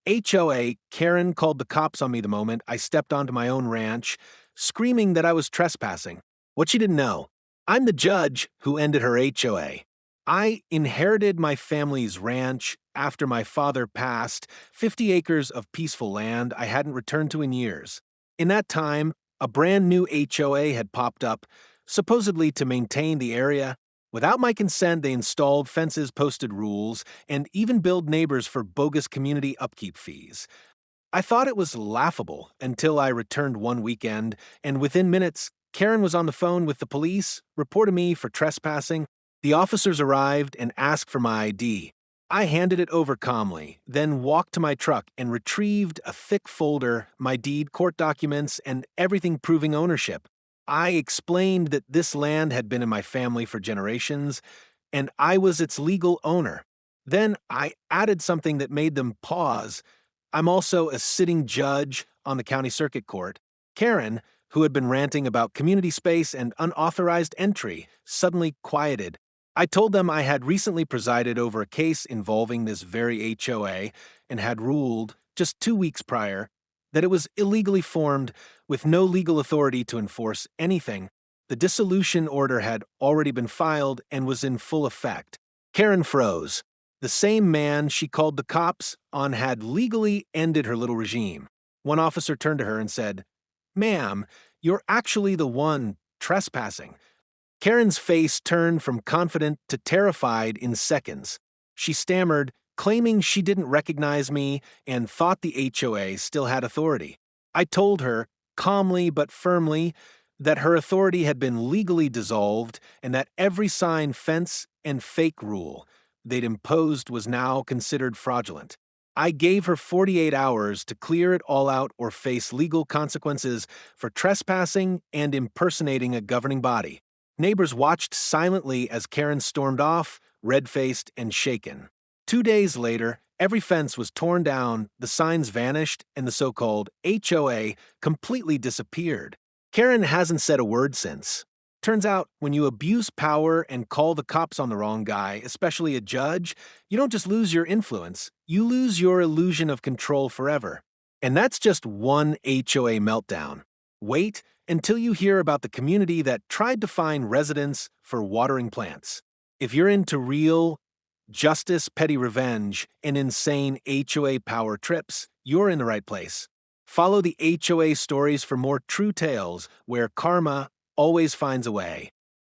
HOA Karen called the cops on me the moment I stepped onto my own ranch, screaming that I was trespassing. What she didn't know, I'm the judge who ended her HOA. I inherited my family's ranch after my father passed, 50 acres of peaceful land I hadn't returned to in years. In that time, a brand new HOA had popped up, supposedly to maintain the area. Without my consent, they installed fences, posted rules, and even billed neighbors for bogus community upkeep fees. I thought it was laughable until I returned one weekend, and within minutes, Karen was on the phone with the police, reported me for trespassing. The officers arrived and asked for my ID. I handed it over calmly, then walked to my truck and retrieved a thick folder, my deed, court documents, and everything proving ownership. I explained that this land had been in my family for generations, and I was its legal owner. Then I added something that made them pause. I'm also a sitting judge on the county circuit court. Karen, who had been ranting about community space and unauthorized entry, suddenly quieted. I told them I had recently presided over a case involving this very HOA and had ruled, just 2 weeks prior, that it was illegally formed with no legal authority to enforce anything. The dissolution order had already been filed and was in full effect. Karen froze. The same man she called the cops on had legally ended her little regime. One officer turned to her and said, "Ma'am, you're actually the one trespassing." Karen's face turned from confident to terrified in seconds. She stammered, claiming she didn't recognize me and thought the HOA still had authority. I told her, calmly but firmly, that her authority had been legally dissolved and that every sign, fence, and fake rule they'd imposed was now considered fraudulent. I gave her 48 hours to clear it all out or face legal consequences for trespassing and impersonating a governing body. Neighbors watched silently as Karen stormed off, red-faced and shaken. 2 days later, every fence was torn down, the signs vanished, and the so-called HOA completely disappeared. Karen hasn't said a word since. Turns out, when you abuse power and call the cops on the wrong guy, especially a judge, you don't just lose your influence, you lose your illusion of control forever. And that's just one HOA meltdown. Wait until you hear about the community that tried to fine residents for watering plants. If you're into real justice, petty revenge, and insane HOA power trips, you're in the right place. Follow the HOA stories for more true tales where karma always finds a way.